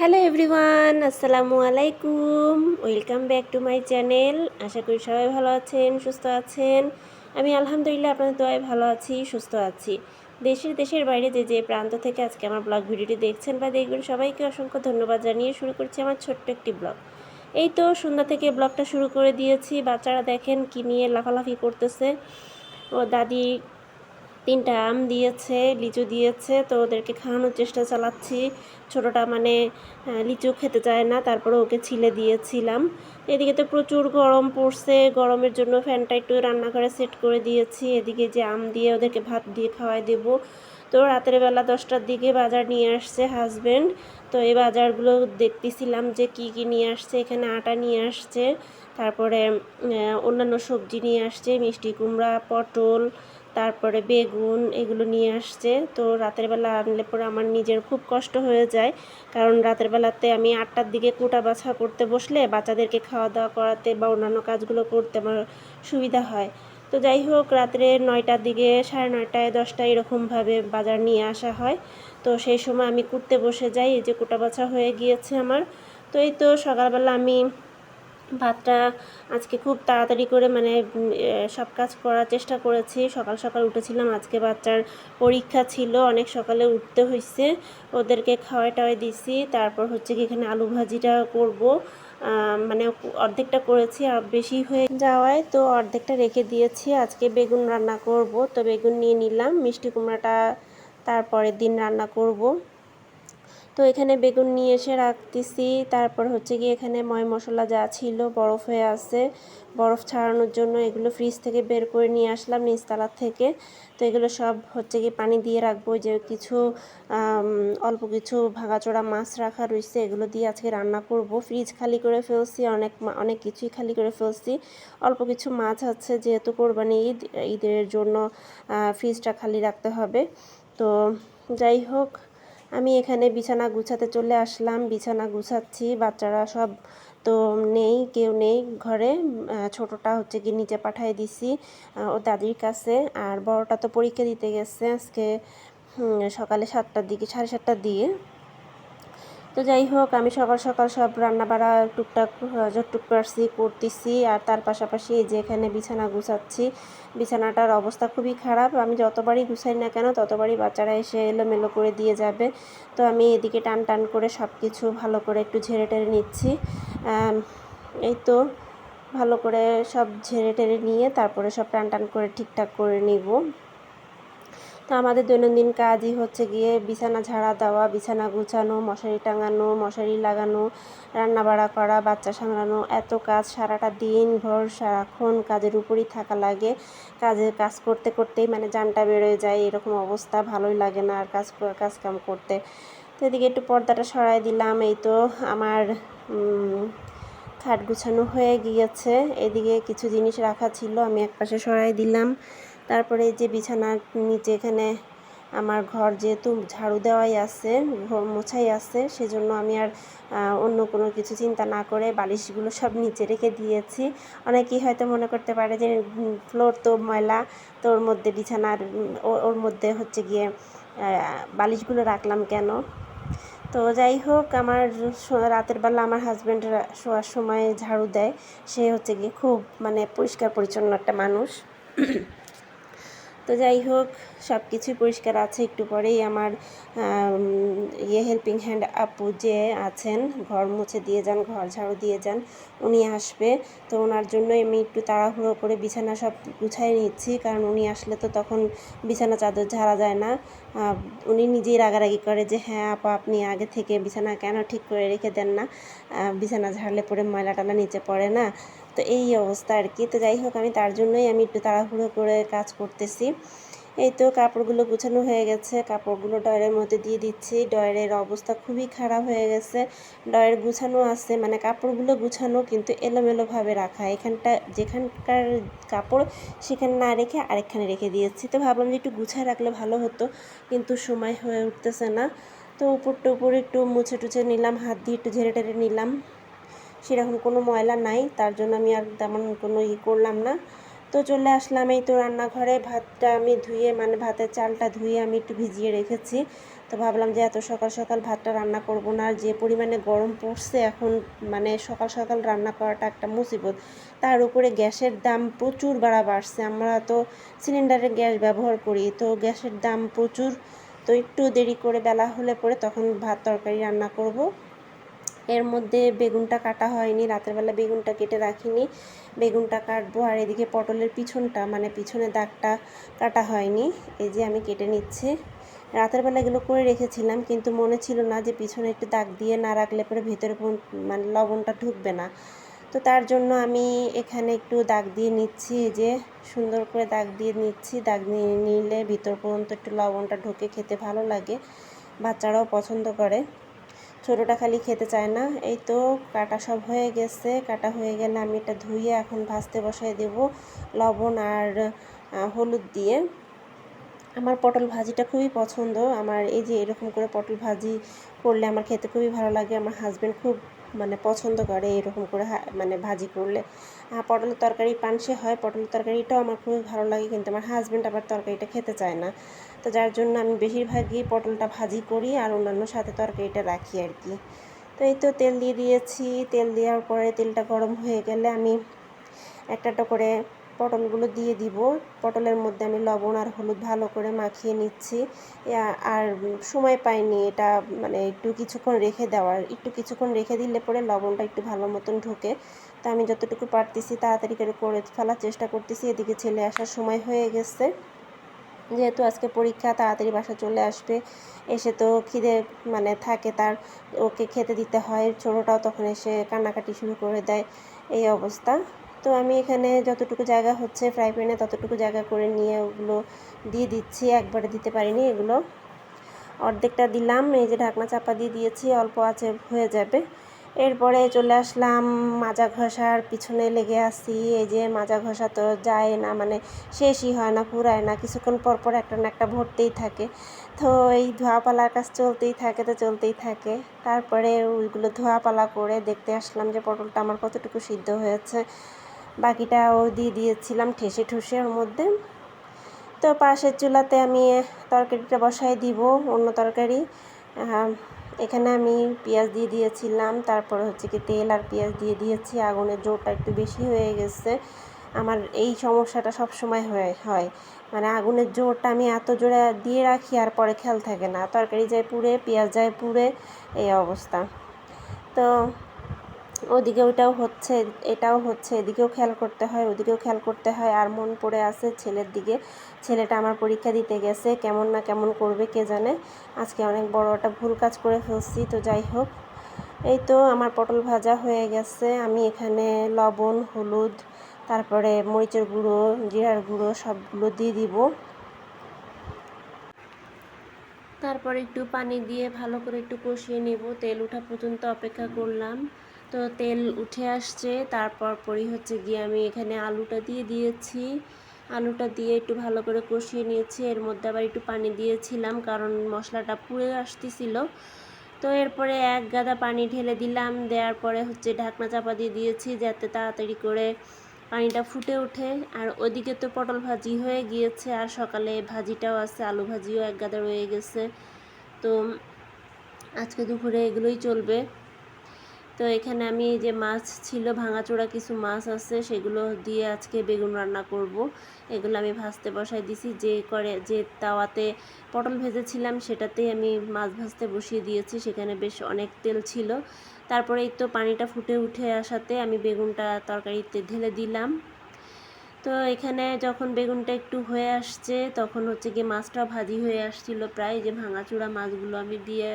Hello everyone, আসসালামু আলাইকুম। Welcome back to my channel. আশা করি সবাই ভালো আছেন, সুস্থ আছেন। আমি আলহামদুলিল্লাহ আপনাদের দোয়ায় ভালো আছি, সুস্থ আছি। দেশের বাইরে যে প্রান্ত থেকে আজকে আমার ব্লগ ভিডিওটি দেখছেন বা দেখবেন, সবাইকে অসংখ্য ধন্যবাদ জানিয়ে শুরু করছি আমার ছোট্ট একটি ব্লগ। এই তো সন্ধ্যা থেকে ব্লগটা শুরু করে দিয়েছি। বাচ্চারা দেখেন কি নিয়ে লাফালাফি করতেছে। ও দাদি 3টা আম দিয়েছে, লিচু দিয়েছে, তো ওদেরকে খাওয়ানোর চেষ্টা চালাচ্ছি। ছোটোটা মানে লিচু খেতে চায় না, তারপরে ওকে ছিলে দিয়েছিলাম। এদিকে তো প্রচুর গরম পড়ছে, গরমের জন্য ফ্যানটা একটু রান্নাঘরে সেট করে দিয়েছি। এদিকে যে আম দিয়ে ওদেরকে ভাত দিয়ে খাওয়াই দেবো। তো রাতের বেলা 10টার দিকে বাজার নিয়ে আসছে হাজব্যান্ড। তো এই বাজারগুলো দেখতেছিলাম যে কি কি নিয়ে আসছে। এখানে আটা নিয়ে আসছে, তারপরে অন্যান্য সবজি নিয়ে আসছে, মিষ্টি কুমড়া, পটল, তারপরে বেগুন, এগুলো নিয়ে আসছে। তো রাতের বেলা আনলে পরে আমার নিজের খুব কষ্ট হয়ে যায়, কারণ রাতের বেলাতে আমি 8টার দিকে কুটা বাছা করতে বসলে বাচ্চাদেরকে খাওয়া দাওয়া করাতে বা অন্যান্য কাজগুলো করতে আমার সুবিধা হয়। তো যাই হোক, রাত্রে 9টার দিকে, 9:30টায়, 10টায় এরকমভাবে বাজার নিয়ে আসা হয়। তো সেই সময় আমি কুটতে বসে যাই। এই যে কুটা বাছা হয়ে গিয়েছে আমার। তো এই তো সকালবেলা আমি ভাতটা আজকে খুব তাড়াতাড়ি করে মানে সব কাজ করার চেষ্টা করেছি। সকাল সকাল উঠেছিলাম, আজকে বাচ্চার পরীক্ষা ছিল, অনেক সকালে উঠতে হয়েছে। ওদেরকে খাওয়াই টাওয়াই দিছি। তারপর হচ্ছে কি এখানে আলু ভাজিটা করব, মানে অর্ধেকটা করেছি আর বেশি হয়ে যাওয়ায় তো অর্ধেকটা রেখে দিয়েছি। আজকে বেগুন রান্না করব, তো বেগুন নিয়ে নিলাম। মিষ্টি কুমড়াটা তারপরের দিন রান্না করব। তো এখানে বেগুন নিয়ে এসে রাখতেছি। তারপর হচ্ছে গিয়ে এখানে ময় মশলা যা ছিল বরফ হয়ে আছে, বরফ ছাড়ানোর জন্য এগুলো ফ্রিজ থেকে বের করে নিয়ে আসলাম নিচতলার থেকে। তো এগুলো সব হচ্ছে গিয়ে পানি দিয়ে রাখবো। যে কিছু অল্প কিছু ভাঙাচোরা মাছ রাখা রয়েছে, এগুলো দিয়ে আজকে রান্না করব। ফ্রিজ খালি করে ফেলছি, অনেক কিছুই খালি করে ফেলছি। অল্প কিছু মাছ আছে, যেহেতু কোরবানি ঈদ, ঈদের জন্য ফ্রিজটা খালি রাখতে হবে। তো যাই হোক, আমি এখানে বিছানা গুছাতে চলে আসলাম। বিছানা গুছাচ্ছি, বাচ্চারা সব তো নেই, কেউ নেই ঘরে। ছোটটা হচ্ছে কি নিচে পাঠিয়ে দিছি ও দাদির কাছে, আর বড়টা তো পরীক্ষা দিতে গেছে আজকে সকালে 7টার দিকে, 7:30টার দিকে। তো যাই হোক, আমি সকাল সকাল সব রান্না বাড়া টুকটাক যতটুক পারছি করতেছি, আর তার পাশাপাশি এই যে এখানে বিছানা গুছাচ্ছি। বিছানাটার অবস্থা খুবই খারাপ। আমি যতবারই গুছাই না কেন ততবারই বাচ্চারা এসে এলোমেলো করে দিয়ে যাবে। তো আমি এদিকে টান টান করে সব কিছু ভালো করে একটু ঝেড়ে টেরে নিচ্ছি। এই তো ভালো করে সব ঝেড়ে টেরে নিয়ে তারপরে সব টান টান করে ঠিকঠাক করে নিব। তো আমাদের দৈনন্দিন কাজই হচ্ছে গিয়ে বিছানা ঝাড়া দেওয়া, বিছানা গুছানো, মশারি টাঙানো, মশারি লাগানো, রান্নাবাড়া করা, বাচ্চা সামলানো, এত কাজ। সারাটা দিন ভর সারাক্ষণ কাজের উপরই থাকা লাগে। কাজ করতে করতেই মানে জানটা বেরোয় যায়, এরকম অবস্থা। ভালোই লাগে না আর কাজকাম করতে। তো এদিকে একটু পর্দাটা সরাই দিলাম। এই তো আমার খাট গুছানো হয়ে গিয়েছে। এদিকে কিছু জিনিস রাখা ছিল, আমি একপাশে সরাই দিলাম। তারপরে যে বিছানার নিচে এখানে আমার ঘর যেহেতু ঝাড়ু দেওয়াই আছে, ঘর মোছাই আছে, সেজন্য আমি আর অন্য কোনো কিছু চিন্তা না করে বালিশগুলো সব নিচে রেখে দিয়েছি। অনেকেই হয়তো মনে করতে পারে যে ফ্লোর তো ময়লা, তো ওর মধ্যে বিছানার ওর মধ্যে হচ্ছে গিয়ে বালিশগুলো রাখলাম কেন। তো যাই হোক, আমার রাতের বেলা আমার হাজব্যান্ড শোয়ার সময় ঝাড়ু দেয়। সে হচ্ছে গিয়ে খুব মানে পরিষ্কার পরিচ্ছন্ন একটা মানুষ। তো যাই হোক, সব কিছুই পরিষ্কার আছে। একটু পরেই আমার হেল্পিং হ্যান্ড আপু যে আছেন, ঘর মুছে দিয়ে যান, ঘর ঝাড়ু দিয়ে যান, উনি আসবে। তো ওনার জন্যই আমি একটু তাড়াহুড়ো করে বিছানা সব গুছাই নিচ্ছি, কারণ উনি আসলে তো তখন বিছানা চাদর ঝাড়া যায় না। উনি নিজেই রাগারাগি করে যে হ্যাঁ আপা, আপনি আগে থেকে বিছানা কেন ঠিক করে রেখে দেন না, বিছানা ঝাড়লে পরে ময়লা টালা নিচে পড়ে না। তো এই অবস্থা আর কি। তো যাই হোক, আমি তার জন্যই আমি একটু তাড়াহুড়ো করে কাজ করতেছি। এই তো কাপড়গুলো গুছানো হয়ে গেছে, কাপড়গুলো ড্রয়ারের মধ্যে দিয়ে দিচ্ছি। ড্রয়ারের অবস্থা খুবই খারাপ হয়ে গেছে। ড্রয়ার গুছানো আছে, মানে কাপড়গুলো গুছানো কিন্তু এলোমেলোভাবে রাখা। যেখানকার কাপড় সেখানে না রেখে আরেকখানে রেখে দিয়েছি। তো ভাবলাম যে একটু গুছায় রাখলে ভালো হতো, কিন্তু সময় হয়ে উঠতেছে না। তো উপর একটু মুছে টুছে নিলাম, হাত দিয়ে একটু ঝেড়ে টেরে নিলাম। সেরকম কোনো ময়লা নাই, তার জন্য আমি আর তেমন কোনো করলাম না। তো চলে আসলাম এই তো রান্নাঘরে। ভাতটা আমি ধুয়ে, মানে ভাতের চালটা ধুয়ে আমি একটু ভিজিয়ে রেখেছি। তো তো ভাবলাম যে এত সকাল সকাল ভাতটা রান্না করব না, আর যে পরিমাণে গরম পড়ছে এখন মানে সকাল সকাল রান্না করাটা একটা মুসিবত। তার উপরে গ্যাসের দাম প্রচুর বাড়ছে। আমরা তো সিলিন্ডারের গ্যাস ব্যবহার করি, তো গ্যাসের দাম প্রচুর। তো একটু দেরি করে বেলা হলে পরে তখন ভাত তরকারি রান্না করব। এর মধ্যে বেগুনটা কাটা হয়নি, রাতের বেলা বেগুনটা কেটে রাখিনি, বেগুনটা কাটবো। আর এদিকে পটলের পিছনটা মানে পিছনের দাগটা কাটা হয়নি, এই যে আমি কেটে নিচ্ছি। রাতের বেলা এগুলো করে রেখেছিলাম, কিন্তু মনে ছিল না যে পিছনে একটু দাগ দিয়ে না রাখলে পরে ভেতরে মানে লবণটা ঢুকবে না। তো তার জন্য আমি এখানে একটু দাগ দিয়ে নিচ্ছি, যে সুন্দর করে দাগ দিয়ে নিচ্ছি। দাগ নিলে ভিতর পর্যন্ত একটু লবণটা ঢুকে খেতে ভালো লাগে, বাচ্চারাও পছন্দ করে, ছোটোটা খালি খেতে চায় না। এই তো কাটা সব হয়ে গেছে, কাটা হয়ে গেলে আমি এটা ধুয়ে এখন ভাজতে বসাই দেব লবণ আর হলুদ দিয়ে। আমার পটল ভাজিটা খুবই পছন্দ, আমার এই যে এরকম করে পটল ভাজি করলে আমার খেতে খুবই ভালো লাগে। আমার হাজব্যান্ড খুব মানে পছন্দ করে এরকম করে মানে ভাজি করলে। পটলের তরকারি পানসে হয়, পটলের তরকারিটাও আমার খুবই ভালো লাগে, কিন্তু আমার হাজব্যান্ড আবার তরকারিটা খেতে চায় না। তো যার জন্য আমি বেশিরভাগই পটলটা ভাজি করি আর অন্যান্য সাথে তরকারিটা রাখি আর কি। তো এই তো তেল দিয়ে দিয়েছি, তেল দেওয়ার পরে তেলটা গরম হয়ে গেলে আমি একটা করে পটলগুলো দিয়ে দিব। পটলের মধ্যে আমি লবণ আর হলুদ ভালো করে মাখিয়ে নিচ্ছি। আর সময় পাইনি এটা মানে একটু কিছুক্ষণ রেখে দেওয়ার, একটু কিছুক্ষণ রেখে দিলে পরে লবণটা একটু ভালো মতন ঢোকে। তো আমি যতটুকু পারতেছি তাড়াতাড়ি করে ফেলার চেষ্টা করতেছি। এদিকে ছেলে আসার সময় হয়ে গেছে, যেহেতু আজকে পরীক্ষা, তাড়াতাড়ি বাসা চলে আসবে। এসে তো খিদে মানে থাকে তার, ওকে খেতে দিতে হয়। ছোটোটাও তখন এসে কান্নাকাটি শুরু করে দেয়, এই অবস্থা। তো আমি এখানে যতটুকু জায়গা হচ্ছে ফ্রাই প্যানে ততটুকু জায়গা করে নিয়ে ওগুলো দিয়ে দিচ্ছি, একবারে দিতে পারিনি, এগুলো অর্ধেকটা দিলাম। এই যে ঢাকনা চাপা দিয়ে দিয়েছি, অল্প আছে হয়ে যাবে। এরপরে চলে আসলাম মাজা ঘষার পিছনে লেগে আসি। এই যে মাজা ঘষা তো যায় না, মানে শেষই হয় না, ফুরায় না, কিছুক্ষণ পর পর একটা না একটা ভরতেই থাকে। তো এই ধোয়াপালার কাজ চলতেই থাকে, তো চলতেই থাকে। তারপরে ওইগুলো ধোয়াপালা করে দেখতে আসলাম যে পটলটা আমার কতটুকু সিদ্ধ হয়েছে। বাকিটাও দিয়ে দিয়েছিলাম ঠেসে ঠুসে ওর মধ্যে। তো পাশের চুলাতে আমি তরকারিটা বসাই দিব, অন্য তরকারি। এখানে আমি পেঁয়াজ দিয়ে দিয়েছিলাম, তারপর হচ্ছে কি তেল আর পেঁয়াজ দিয়ে দিয়েছি। আগুনের জোরটা একটু বেশি হয়ে গেছে, আমার এই সমস্যাটা সব সময় হয়, মানে আগুনের জোরটা আমি এত জোরে দিয়ে রাখি আর পরে খেয়াল থাকে না, তরকারি যায় পুড়ে, পেঁয়াজ যায় পুড়ে, এই অবস্থা। তো ওদিকে ওইটাও হচ্ছে, এটাও হচ্ছে, এদিকেও খেয়াল করতে হয়, ওদিকেও খেয়াল করতে হয়। আর মন পড়ে আছে ছেলের দিকে, ছেলেটা আমার পরীক্ষা দিতে গেছে, কেমন না কেমন করবে কে জানে। আজকে অনেক বড় একটা ভুল কাজ করে ফেলছি। তো যাই হোক, এই তো আমার পটল ভাজা হয়ে গেছে। আমি এখানে লবণ, হলুদ, তারপরে মরিচের গুঁড়ো, জিরার গুঁড়ো সবগুলো দিয়ে দিব। তারপর একটু পানি দিয়ে ভালো করে একটু কষিয়ে নেব, তেল ওঠা পর্যন্ত অপেক্ষা করলাম। তো তেল উঠে আসছে, তারপর পরই হচ্ছে গিয়ে আমি এখানে আলুটা দিয়ে দিয়েছি। আলুটা দিয়ে একটু ভালো করে কষিয়ে নিয়েছি। এর মধ্যে আবার একটু পানি দিয়েছিলাম কারণ মশলাটা পুড়ে আসতেছিল। তো এরপরে এক গাদা পানি ঢেলে দিলাম, দেওয়ার পরে হচ্ছে ঢাকনা চাপা দিয়ে দিয়েছি যাতে তাড়াতাড়ি করে পানিটা ফুটে ওঠে। আর ওদিকে তো পটল ভাজি হয়ে গিয়েছে, আর সকালে ভাজিটাও আছে, আলু ভাজিও এক গাদা রয়ে গেছে। তো আজকে দুপুরে এগুলোই চলবে। তো এখানে আমি এই যে মাছ ছিল, ভাঙাচোরা কিছু মাছ আছে, সেগুলো দিয়ে আজকে বেগুন রান্না করব। এগুলো আমি ভাজতে বসাই দিছি, যে তাওয়াতে পটল ভেজেছিলাম সেটাতেই আমি মাছ ভাজতে বসিয়ে দিয়েছি, সেখানে বেশ অনেক তেল ছিল। তারপরে এই তো পানিটা ফুটে উঠে আসাতে আমি বেগুনটা তরকারিতে ঢেলে দিলাম। তো এখানে যখন বেগুনটা একটু হয়ে আসছে তখন হচ্ছে গিয়ে মাছটা ভাজি হয়ে আসছিল প্রায়, যে ভাঙাচোরা মাছগুলো আমি দিয়ে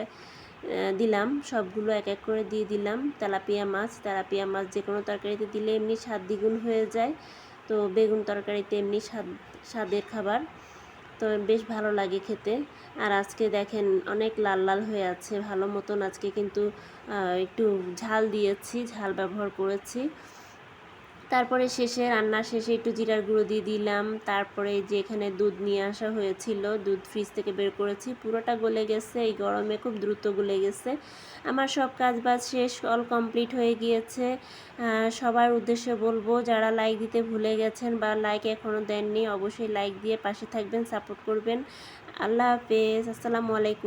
দিলাম, সবগুলো এক এক করে দিয়ে দিলাম। তেলাপিয়া মাছ যে কোনো তরকারিতে দিলে এমনি স্বাদ দ্বিগুণ হয়ে যায়। তো বেগুন তরকারিতে এমনি স্বাদের খাবার, তো বেশ ভালো লাগে খেতে। আর আজকে দেখেন অনেক লাল লাল হয়ে আছে ভালো মতন। আজকে কিন্তু একটু ঝাল দিয়েছি, ঝাল ব্যবহার করেছি। তারপরে রান্নার শেষে একটু জিরার গুঁড়ো দিয়ে দিলাম। তারপরে যে এখানে দুধ নিয়ে আসা হয়েছিল, দুধ ফ্রিজ থেকে বের করেছি, পুরোটা গলে গেছে, এই গরমে খুব দ্রুত গলে গেছে। আমার সব কাজ বাজ শেষ, অল কমপ্লিট হয়ে গিয়েছে। সবার উদ্দেশ্যে বলবো, যারা লাইক দিতে ভুলে গেছেন বা লাইক এখনও দেননি, অবশ্যই লাইক দিয়ে পাশে থাকবেন, সাপোর্ট করবেন। আল্লাহ হাফেজ, আসসালামু আলাইকুম।